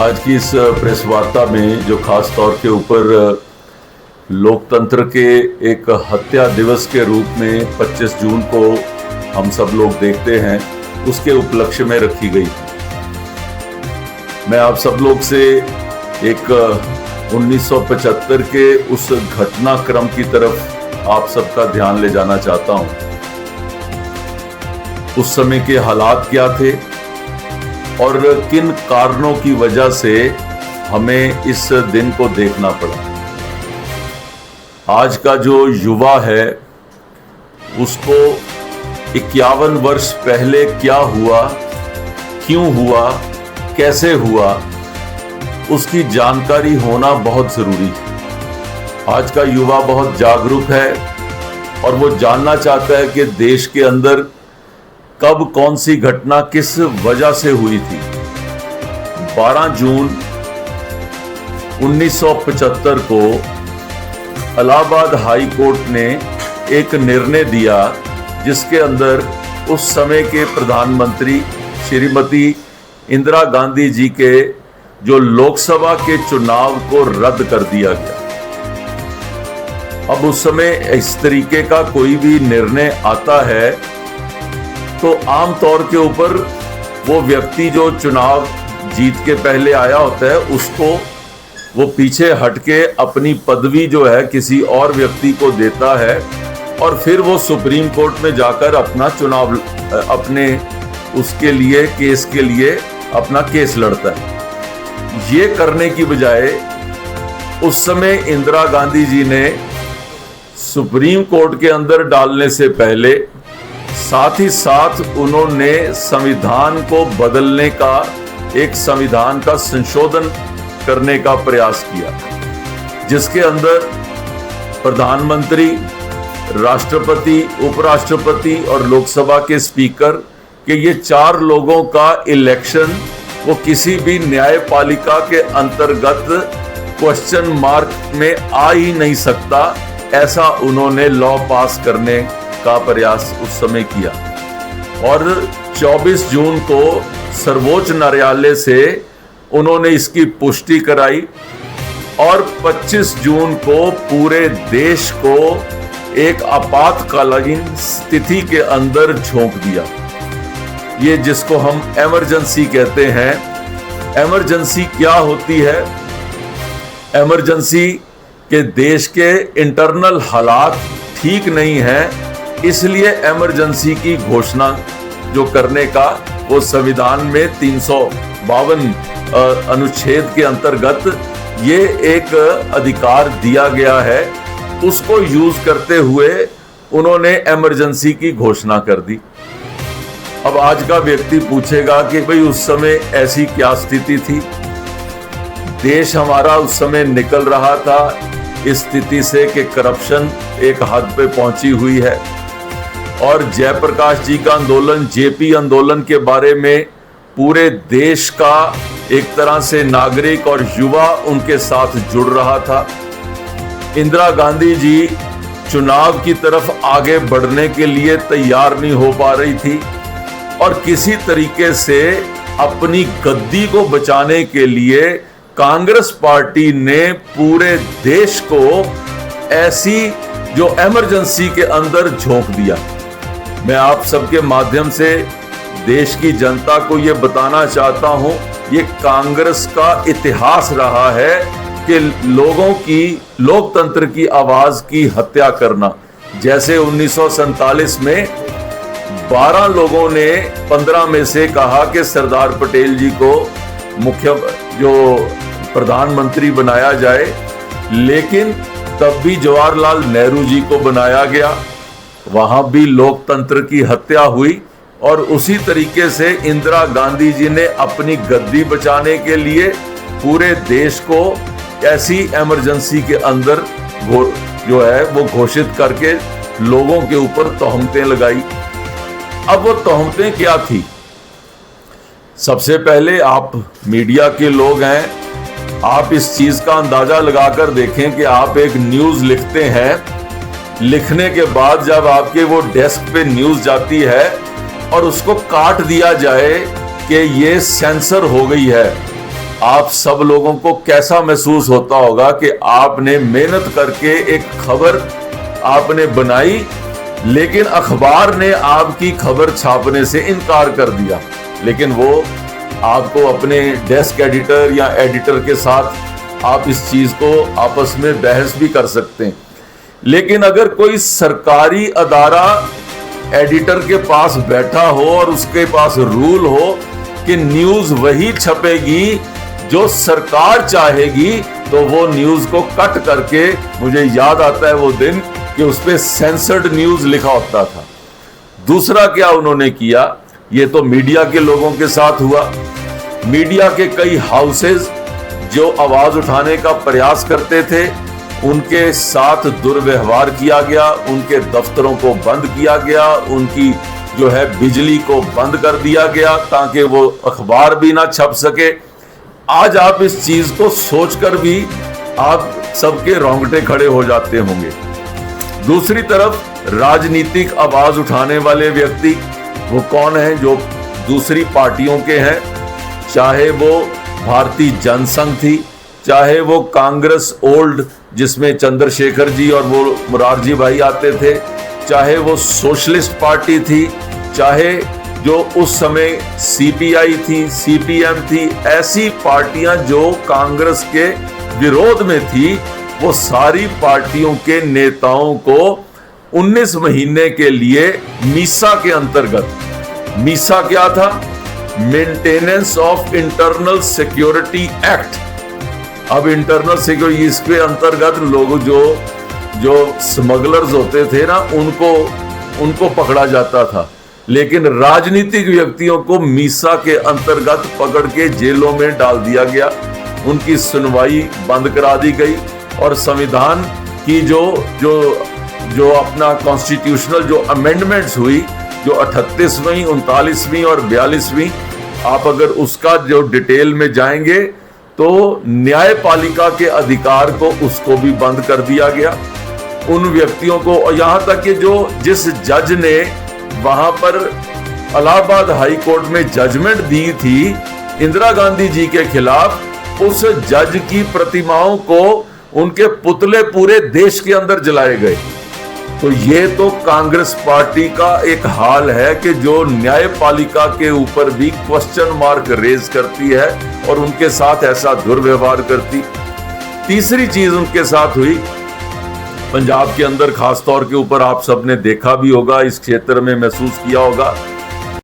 आज की इस प्रेस वार्ता में जो खास तौर के ऊपर लोकतंत्र के एक हत्या दिवस के रूप में 25 जून को हम सब लोग देखते हैं, उसके उपलक्ष्य में रखी गई। मैं आप सब लोग से एक 1975 के उस घटनाक्रम की तरफ आप सबका ध्यान ले जाना चाहता हूं। उस समय के हालात क्या थे और किन कारणों की वजह से हमें इस दिन को देखना पड़ा। आज का जो युवा है उसको 51 वर्ष पहले क्या हुआ, क्यों हुआ, कैसे हुआ, उसकी जानकारी होना बहुत जरूरी है। आज का युवा बहुत जागरूक है और वो जानना चाहता है कि देश के अंदर कब कौन सी घटना किस वजह से हुई थी। 12 जून 1975 को इलाहाबाद हाई कोर्ट ने एक निर्णय दिया जिसके अंदर उस समय के प्रधानमंत्री श्रीमती इंदिरा गांधी जी के जो लोकसभा के चुनाव को रद्द कर दिया गया। अब उस समय इस तरीके का कोई भी निर्णय आता है तो आमतौर के ऊपर वो व्यक्ति जो चुनाव जीत के पहले आया होता है उसको वो पीछे हटके अपनी पदवी जो है किसी और व्यक्ति को देता है और फिर वो सुप्रीम कोर्ट में जाकर अपना चुनाव अपने उसके लिए केस के लिए अपना केस लड़ता है। ये करने की बजाय उस समय इंदिरा गांधी जी ने सुप्रीम कोर्ट के अंदर डालने से पहले साथ ही साथ उन्होंने संविधान को बदलने का, एक संविधान का संशोधन करने का प्रयास किया जिसके अंदर प्रधानमंत्री, राष्ट्रपति, उपराष्ट्रपति और लोकसभा के स्पीकर के ये 4 लोगों का इलेक्शन वो किसी भी न्यायपालिका के अंतर्गत क्वेश्चन मार्क में आ ही नहीं सकता, ऐसा उन्होंने लॉ पास करने का प्रयास उस समय किया। और 24 जून को सर्वोच्च न्यायालय से उन्होंने इसकी पुष्टि कराई और 25 जून को पूरे देश को एक आपातकालीन स्थिति के अंदर झोंक दिया। ये जिसको हम इमरजेंसी कहते हैं। इमरजेंसी क्या होती है? इमरजेंसी के देश के इंटरनल हालात ठीक नहीं है, इसलिए इमरजेंसी की घोषणा जो करने का वो संविधान में 352 अनुच्छेद के अंतर्गत ये एक अधिकार दिया गया है। उसको यूज करते हुए उन्होंने इमरजेंसी की घोषणा कर दी। अब आज का व्यक्ति पूछेगा कि भाई उस समय ऐसी क्या स्थिति थी? देश हमारा उस समय निकल रहा था इस स्थिति से कि करप्शन एक हद पे पहुंची हुई है और जयप्रकाश जी का आंदोलन, जेपी आंदोलन के बारे में पूरे देश का एक तरह से नागरिक और युवा उनके साथ जुड़ रहा था। इंदिरा गांधी जी चुनाव की तरफ आगे बढ़ने के लिए तैयार नहीं हो पा रही थी और किसी तरीके से अपनी गद्दी को बचाने के लिए कांग्रेस पार्टी ने पूरे देश को ऐसी जो इमरजेंसी के अंदर झोंक दिया। मैं आप सबके माध्यम से देश की जनता को ये बताना चाहता हूं, ये कांग्रेस का इतिहास रहा है कि लोगों की, लोकतंत्र की आवाज की हत्या करना। जैसे 1947 में 12 लोगों ने 15 में से कहा कि सरदार पटेल जी को मुख्य जो प्रधानमंत्री बनाया जाए, लेकिन तब भी जवाहरलाल नेहरू जी को बनाया गया। वहां भी लोकतंत्र की हत्या हुई और उसी तरीके से इंदिरा गांधी जी ने अपनी गद्दी बचाने के लिए पूरे देश को ऐसी इमरजेंसी के अंदर जो है वो घोषित करके लोगों के ऊपर तोहमतें लगाई। अब वो तोहमतें क्या थी? सबसे पहले आप मीडिया के लोग हैं, आप इस चीज का अंदाजा लगाकर देखें कि आप एक न्यूज लिखते हैं, लिखने के बाद जब आपके वो डेस्क पे न्यूज जाती है और उसको काट दिया जाए कि ये सेंसर हो गई है आप सब लोगों को कैसा महसूस होता होगा कि आपने मेहनत करके एक खबर आपने बनाई, लेकिन अखबार ने आपकी खबर छापने से इनकार कर दिया। लेकिन वो आपको अपने डेस्क एडिटर या एडिटर के साथ आप इस चीज को आपस में बहस भी कर सकते हैं। लेकिन अगर कोई सरकारी अदारा एडिटर के पास बैठा हो और उसके पास रूल हो कि न्यूज वही छपेगी जो सरकार चाहेगी, तो वो न्यूज को कट करके, मुझे याद आता है वो दिन कि उस पे सेंसर्ड न्यूज लिखा होता था। दूसरा क्या उन्होंने किया, ये तो मीडिया के लोगों के साथ हुआ। मीडिया के कई हाउसेज जो आवाज उठाने का प्रयास करते थे, उनके साथ दुर्व्यवहार किया गया, उनके दफ्तरों को बंद किया गया, उनकी जो है बिजली को बंद कर दिया गया ताकि वो अखबार भी ना छप सके। आज आप इस चीज को सोचकर भी आप सबके रोंगटे खड़े हो जाते होंगे। दूसरी तरफ राजनीतिक आवाज उठाने वाले व्यक्ति वो कौन है, जो दूसरी पार्टियों के हैं, चाहे वो भारतीय जनसंघ थी, चाहे वो कांग्रेस ओल्ड जिसमें चंद्रशेखर जी और वो मुरारजी भाई आते थे, चाहे वो सोशलिस्ट पार्टी थी, चाहे जो उस समय सीपीआई थी, सीपीएम थी, ऐसी पार्टियां जो कांग्रेस के विरोध में थी, वो सारी पार्टियों के नेताओं को 19 महीने के लिए मीसा के अंतर्गत, मीसा क्या था, maintenance of internal security act. अब इंटरनल सिक्योरिटी, इसके अंतर्गत लोग जो स्मगलर्स होते थे ना, उनको पकड़ा जाता था। लेकिन राजनीतिक व्यक्तियों को मीसा के अंतर्गत पकड़ के जेलों में डाल दिया गया, उनकी सुनवाई बंद करा दी गई और संविधान की जो अपना कॉन्स्टिट्यूशनल जो अमेंडमेंट्स हुई, जो 38वीं, 39वीं और 42वीं, आप अगर उसका जो डिटेल में जाएंगे तो न्यायपालिका के अधिकार को उसको भी बंद कर दिया गया। उन व्यक्तियों को, और यहां तक कि जिस जज ने वहां पर इलाहाबाद हाई कोर्ट में जजमेंट दी थी इंदिरा गांधी जी के खिलाफ, उस जज की प्रतिमाओं को, उनके पुतले पूरे देश के अंदर जलाए गए। तो ये तो कांग्रेस पार्टी का एक हाल है कि जो न्यायपालिका के ऊपर भी क्वेश्चन मार्क रेज करती है और उनके साथ ऐसा दुर्व्यवहार करती। तीसरी चीज उनके साथ हुई पंजाब के अंदर, खासतौर के ऊपर आप सबने देखा भी होगा, इस क्षेत्र में महसूस किया होगा